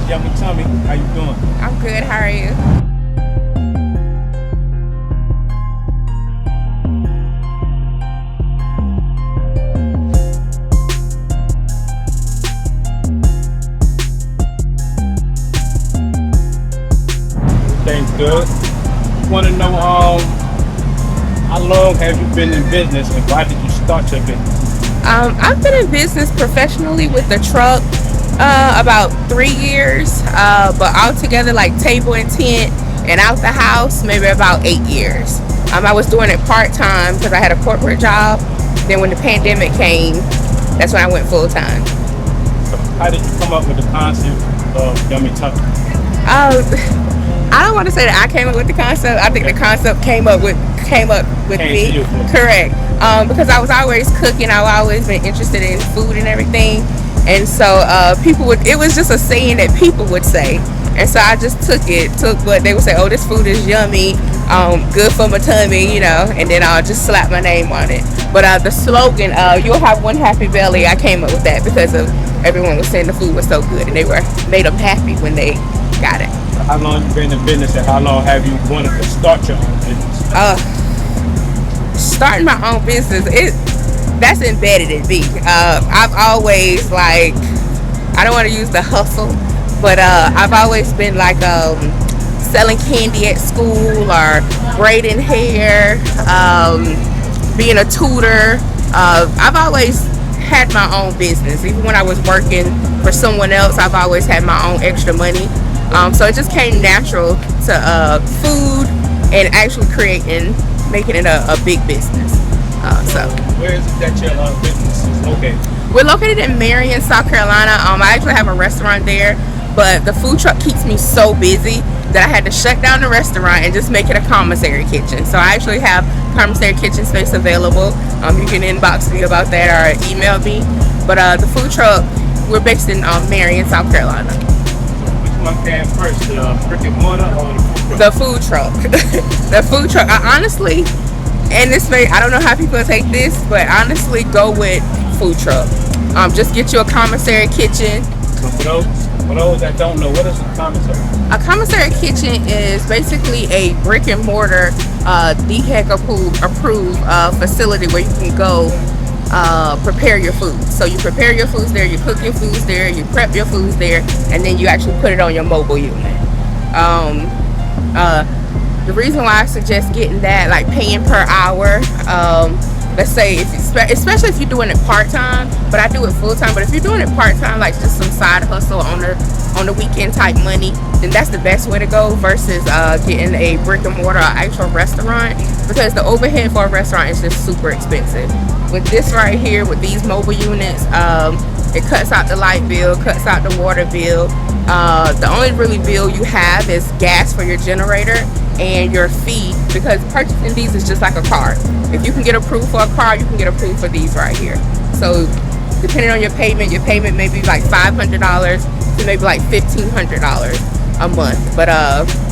Yummy Tummy. How you doing? I'm good. How are you? Things good. Want to know how long have you been in business and why did you start your business? I've been in business professionally with the truck about 3 years, but altogether, like table and tent and out the house, maybe about 8 years. I was doing it part time because I had a corporate job. Then when the pandemic came, that's when I went full time. So how did you come up with the concept of Yummy Tummy? I don't want to say that I came up with the concept. I think the concept came up with me. You. Correct. Because I was always cooking. I've always been interested in food and everything. And so it was just a saying that people would say. And so I just took what they would say, oh, this food is yummy, good for my tummy, and then I'll just slap my name on it. But the slogan, you'll have one happy belly, I came up with that because of everyone was saying the food was so good and made them happy when they got it. How long have you been in business and how long have you wanted to start your own business? Starting my own business, that's embedded in me. I've always I don't want to use the hustle, but I've always been selling candy at school or braiding hair, being a tutor. I've always had my own business. Even when I was working for someone else, I've always had my own extra money. So it just came natural to food and actually making it a big business. Where is it that your business is located? We're located in Marion, South Carolina. I actually have a restaurant there, but the food truck keeps me so busy that I had to shut down the restaurant and just make it a commissary kitchen. So I actually have commissary kitchen space available. You can inbox me about that or email me. But the food truck, we're based in Marion, South Carolina. Which one came first, the brick and mortar or the food truck? The food truck. I honestly, and I don't know how people take this, but honestly, go with food truck. Just get you a commissary kitchen. So for those that don't know, what is a commissary? A commissary kitchen is basically a brick and mortar, DHEC approved facility where you can go prepare your food. So you prepare your foods there, you cook your foods there, you prep your foods there, and then you actually put it on your mobile unit. The reason why I suggest getting that, paying per hour, let's say, especially if you're doing it part-time, but I do it full-time, but if you're doing it part-time, just some side hustle on the weekend type money, then that's the best way to go versus getting a brick and mortar or actual restaurant, because the overhead for a restaurant is just super expensive. With this right here, with these mobile units, it cuts out the light bill, cuts out the water bill. The only really bill you have is gas for your generator and your fee, because purchasing these is just like a car. If you can get approved for a car, you can get approved for these right here. So depending on your payment may be $500 to maybe $1,500 a month, but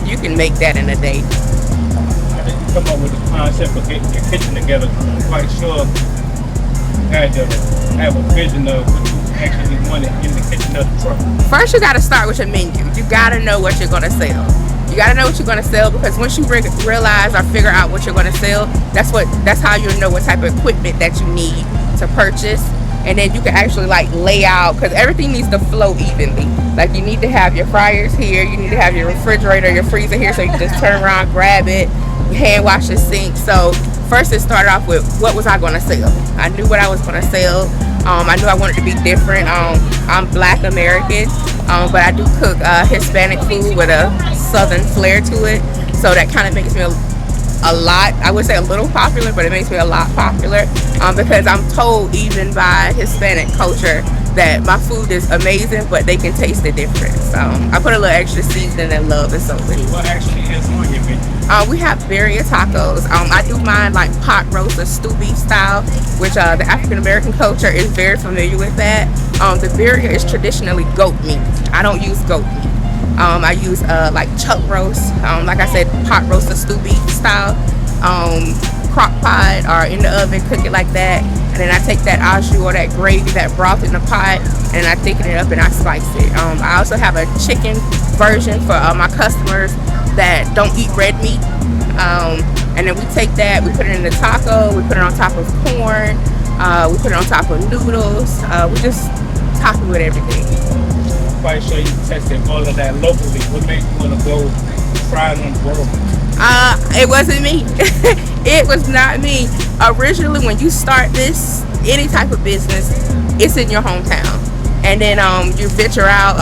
you can make that in a day. How did you come up with the concept of getting your kitchen together? I'm quite sure you had to have a vision of what you actually wanted in the kitchen of the truck. First, you got to start with your menu. You got to know what you're going to sell. You got to know what you're going to sell, because once you realize or figure out what you're going to sell, that's how you'll know what type of equipment that you need to purchase. And then you can actually lay out, because everything needs to flow evenly. You need to have your fryers here, you need to have your refrigerator, your freezer here, so you can just turn around, grab it, hand wash the sink. So first it started off with, what was I going to sell? I knew what I was going to sell. I knew I wanted to be different. I'm Black American, but I do cook Hispanic food with a Southern flair to it. So that kind of makes me a lot, I would say a little popular, but it makes me a lot popular because I'm told even by Hispanic culture that my food is amazing, but they can taste the difference. So I put a little extra seasoning and love and so with it. What actually is on your menu? We have birria tacos. I do mine pot roast or stew beef style, which the African American culture is very familiar with that. The birria is traditionally goat meat. I don't use goat meat. I use chuck roast, like I said, pot roast or stew beef style. crock pot or in the oven, cook it like that. And then I take that au jus or that gravy, that broth in the pot, and I thicken it up and I spice it. I also have a chicken version for my customers that don't eat red meat. And then we take that, we put it in the taco, we put it on top of corn, we put it on top of noodles. We just top it with everything. I'm quite sure you tested all of that locally. What made you want to go try it on the world? It wasn't me. It was not me. Originally, when you start any type of business, it's in your hometown. And then you venture out.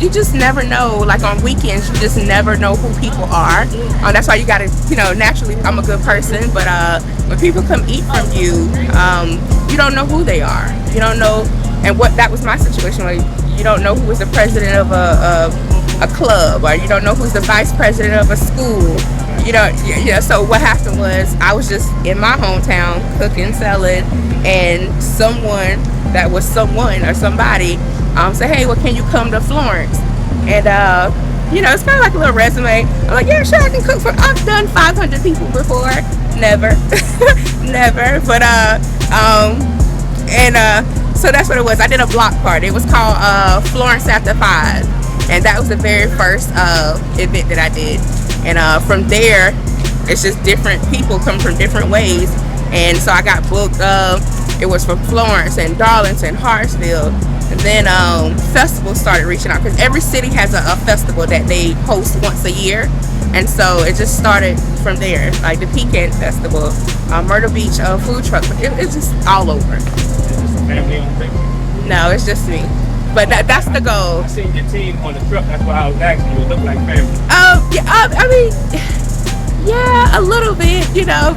You just never know. Like on weekends, you just never know who people are. That's why you gotta, naturally, I'm a good person. But when people come eat from you, you don't know who they are. You don't know. And that was my situation. Like, you don't know who was the president of a club, or you don't know who's the vice president of a school. So what happened was I was just in my hometown cooking, selling, and someone that was someone or somebody said, hey, well, can you come to Florence? And it's kind of like a little resume. I'm like, yeah, sure, I can cook I've done 500 people before. Never. Never. But so that's what it was. I did a block party. It was called Florence After 5, and that was the very first event that I did. And from there, it's just different people come from different ways. And so I got booked. It was from Florence and Darlington, Hartsville. And then festivals started reaching out, because every city has a festival that they host once a year. And so it just started from there, like the Pecan Festival, Myrtle Beach food truck. It's just all over. Is this a family-owned thing? No, it's just me. But that's the goal. I seen your team on the truck. That's why I was asking you. It looked like family. Yeah, a little bit,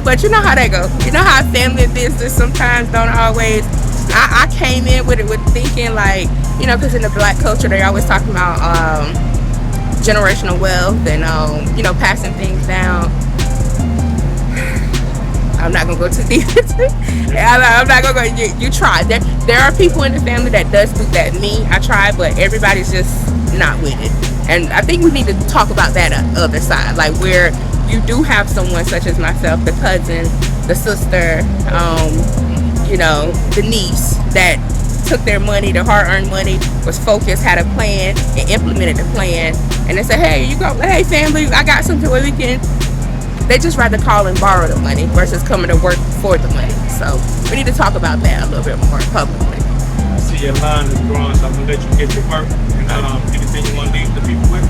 but you know how that go. You know how family business sometimes don't always. I came in with thinking like, because in the Black culture they always talking about generational wealth and passing things down. I'm not gonna go too deep. I'm not gonna go. You try. There are people in the family that does do that. Me, I try, but everybody's just not with it. And I think we need to talk about that other side, like where you do have someone such as myself, the cousin, the sister, the niece that took their money, their hard-earned money, was focused, had a plan, and implemented the plan. And they said, hey family, I got something where we can. They just rather call and borrow the money versus coming to work for the money. So we need to talk about that a little bit more publicly. I see your line is growing, so I'm gonna let you get to work. And anything you want to leave the people with?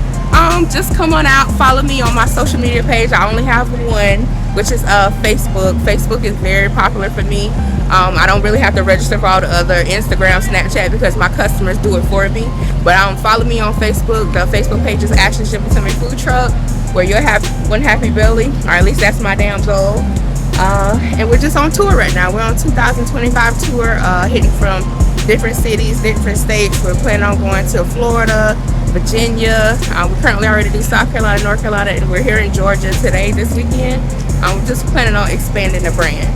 Just come on out, follow me on my social media page. I only have one, which is Facebook. Facebook is very popular for me. I don't really have to register for all the other Instagram, Snapchat, because my customers do it for me. But follow me on Facebook. The Facebook page is Ashley Shipping to My Food Truck, where you'll have one happy belly, or at least that's my damn goal. And we're just on tour right now. We're on 2025 tour, hitting from different cities, different states. We're planning on going to Florida, Virginia. We currently already do South Carolina, North Carolina, and we're here in Georgia this weekend. We're just planning on expanding the brand.